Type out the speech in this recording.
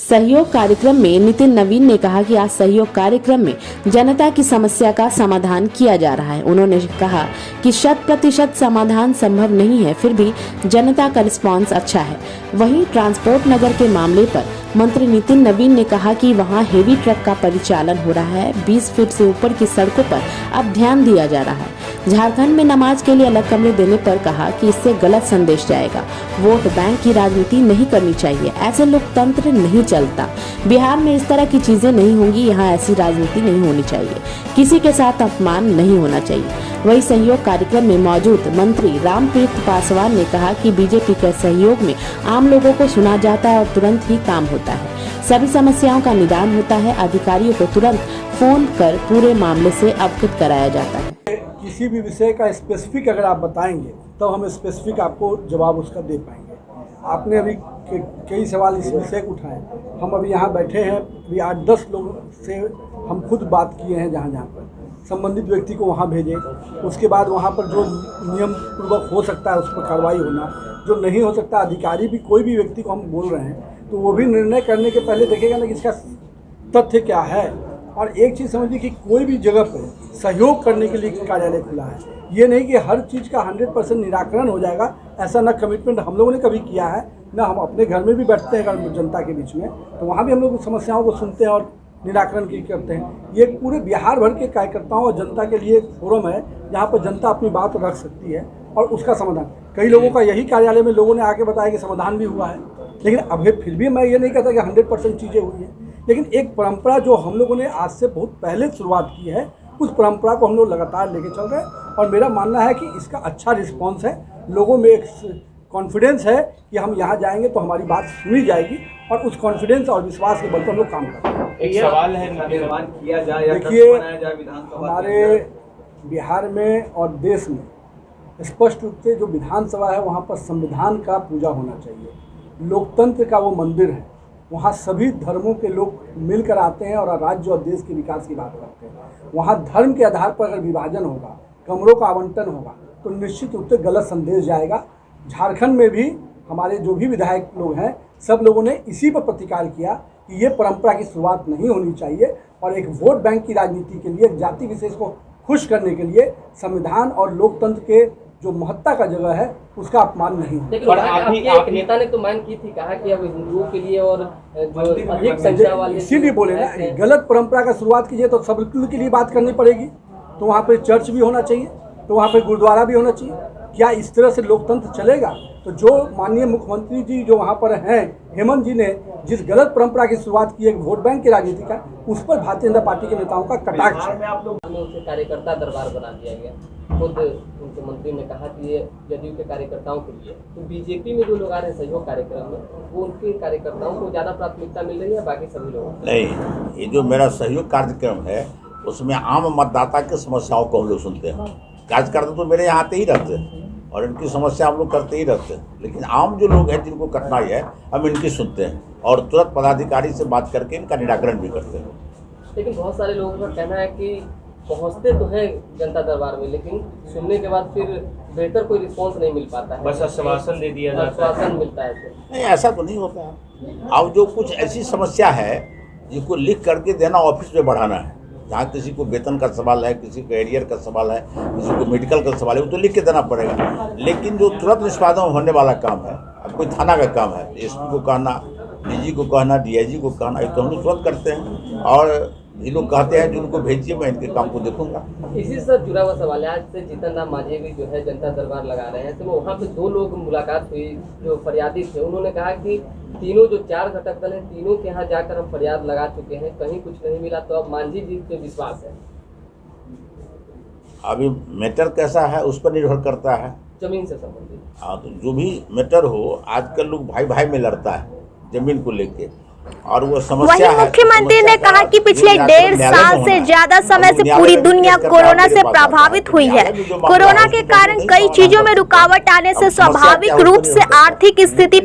सहयोग कार्यक्रम में नितिन नवीन ने कहा कि आज सहयोग कार्यक्रम में जनता की समस्या का समाधान किया जा रहा है। उन्होंने कहा कि 100% समाधान संभव नहीं है, फिर भी जनता का रिस्पांस अच्छा है। वहीं ट्रांसपोर्ट नगर के मामले पर मंत्री नितिन नवीन ने कहा कि वहां हेवी ट्रक का परिचालन हो रहा है। 20 फीट से ऊपर की सड़कों पर अब ध्यान दिया जा रहा है। झारखंड में नमाज के लिए अलग कमरे देने पर कहा कि इससे गलत संदेश जाएगा। वोट बैंक की राजनीति नहीं करनी चाहिए, ऐसे लोकतंत्र नहीं चलता। बिहार में इस तरह की चीजें नहीं होंगी, यहाँ ऐसी राजनीति नहीं होनी चाहिए, किसी के साथ अपमान नहीं होना चाहिए। वही सहयोग कार्यक्रम में मौजूद मंत्री रामप्रीत पासवान ने कहा कि बीजेपी के सहयोग में आम लोगों को सुना जाता है और तुरंत ही काम होता है। सभी समस्याओं का निदान होता है। अधिकारियों को तुरंत फोन कर पूरे मामले से अवगत कराया जाता है। किसी भी विषय का स्पेसिफिक अगर आप बताएंगे तो हम स्पेसिफिक आपको जवाब उसका दे पाएंगे। आपने अभी कई सवाल इस विषय को उठाए। हम अभी यहाँ बैठे हैं, अभी 8-10 लोग से हम खुद बात किए हैं। जहाँ पर संबंधित व्यक्ति को वहाँ भेजें, उसके बाद वहाँ पर जो नियम पूर्वक हो सकता है उस पर कार्रवाई होना, जो नहीं हो सकता अधिकारी भी कोई भी व्यक्ति को हम बोल रहे हैं तो वो भी निर्णय करने के पहले देखेगा ना कि इसका तथ्य क्या है। और एक चीज़ समझिए कि कोई भी जगह पर सहयोग करने के लिए कार्यालय खुला है। ये नहीं कि हर चीज़ का 100% निराकरण हो जाएगा, ऐसा ना कमिटमेंट हम लोगों ने कभी किया है, ना हम अपने घर में भी बैठते हैं जनता के बीच में, तो वहाँ भी हम लोग समस्याओं को सुनते हैं और निराकरण की करते हैं। ये पूरे बिहार भर के कार्यकर्ताओं और जनता के लिए फोरम है जहाँ पर जनता अपनी बात रख सकती है और उसका समाधान। कई लोगों का यही कार्यालय में लोगों ने आके बताया कि समाधान भी हुआ है, लेकिन अभी फिर भी मैं ये नहीं कहता कि 100% चीज़ें हुई हैं। लेकिन एक परंपरा जो हम लोगों ने आज से बहुत पहले शुरुआत की है, उस परंपरा को हम लोग लगातार लेके चल रहे हैं और मेरा मानना है कि इसका अच्छा रिस्पांस है। लोगों में एक कॉन्फिडेंस है कि हम यहाँ जाएंगे तो हमारी बात सुनी जाएगी और उस कॉन्फिडेंस और विश्वास के बल पर हम लोग काम कर रहे हैं। एक सवाल है, निर्माण किया जाए या देखिए, बनाया जाए विधानसभा हमारे बिहार में और देश में स्पष्ट रूप से जो विधानसभा है वहाँ पर संविधान का पूजा होना चाहिए। लोकतंत्र का वो मंदिर है, वहाँ सभी धर्मों के लोग मिलकर आते हैं और राज्य और देश के विकास की बात करते हैं। वहाँ धर्म के आधार पर अगर विभाजन होगा, कमरों का आवंटन होगा, तो निश्चित रूप से गलत संदेश जाएगा। झारखंड में भी हमारे जो भी विधायक लोग हैं, सब लोगों ने इसी पर प्रतिकार किया कि ये परंपरा की शुरुआत नहीं होनी चाहिए और एक वोट बैंक की राजनीति के लिए, जाति विशेष को खुश करने के लिए संविधान और लोकतंत्र के जो महत्ता का जगह है उसका अपमान नहीं है। लेकिन आप नेता ने तो मांग की थी, कहा कि अब हिंदुओं के लिए और जो अधिक संख्या वाले, इसीलिए बोले ना, गलत परंपरा का शुरुआत कीजिए तो सब के लिए बात करनी पड़ेगी। तो वहाँ पे चर्च भी होना चाहिए, तो वहाँ पे गुरुद्वारा भी होना चाहिए। क्या इस तरह से लोकतंत्र चलेगा? तो जो माननीय मुख्यमंत्री जी जो वहाँ पर हैं, हेमंत जी ने जिस गलत परंपरा की शुरुआत की है वोट बैंक की राजनीति का, उस पर भारतीय जनता पार्टी के नेताओं का कटाक्ष है। उसे कार्यकर्ता दरबार बना दिया गया। खुद उनके मंत्री ने कहा कि ये जदयू के कार्यकर्ताओं के लिए, तो बीजेपी में जो लोग आ रहे हैं सहयोग कार्यक्रम में, वो उनके कार्यकर्ताओं को ज़्यादा प्राथमिकता मिल रही है बाकी सभी लोगों को नहीं? ये जो मेरा सहयोग कार्यक्रम है उसमें आम मतदाता की समस्याओं को हम लोग सुनते हैं। कार्यकर्ता तो मेरे यहाँ आते ही रहते हैं और इनकी समस्या हम लोग करते ही रहते हैं, लेकिन आम जो लोग हैं जिनको कठिनाई है हम इनकी सुनते हैं और तुरंत पदाधिकारी से बात करके इनका निराकरण भी करते हैं। लेकिन बहुत सारे लोगों का कहना है कि पहुंचते तो हैं जनता दरबार में, लेकिन सुनने के बाद फिर बेहतर कोई रिस्पांस नहीं मिल पाता है, बस आश्वासन दे दिया जाता है। आश्वासन मिलता है। नहीं, ऐसा तो नहीं होता है। अब जो कुछ ऐसी समस्या है जिसको लिख करके देना, ऑफिस में बढ़ाना है, जहाँ किसी को वेतन का सवाल है, किसी को एरियर का सवाल है, किसी को मेडिकल का सवाल है, वो तो लिख के देना पड़ेगा। लेकिन जो तुरंत निष्पादन होने वाला काम है, अब कोई थाना का काम है, एसपी को कहना, डीजी को कहना, डीआईजी को कहना, ये तो हम लोग तुरंत करते हैं और ये लोग कहते हैं जो उनको भेजिए, मैं इनके काम को देखूंगा। इसी से जुड़ा हुआ सवाल है, आज से जीतन राम मांझी भी जो है जनता दरबार लगा रहे हैं, तो वहाँ पे 2 लोग मुलाकात हुई जो फरियादी थे। उन्होंने कहा कि तीनों जो 4 घटक दल हैं, तीनों के यहाँ जाकर हम फरियाद लगा चुके हैं, कहीं कुछ नहीं मिला, तो अब मांझी जी पे विश्वास है। अभी मैटर कैसा है उस पर निर्भर करता है, जमीन से संबंधित। हाँ, तो जो भी मैटर हो, आजकल लोग भाई भाई में लड़ता है जमीन को लेके, और वो समस्या वहीं मुख्यमंत्री ने कहा कि पिछले 1.5 साल से ज्यादा समय से पूरी दुनिया कोरोना से प्रभावित हुई है। कोरोना के कारण कई चीजों में रुकावट आने से स्वाभाविक रूप से आर्थिक स्थिति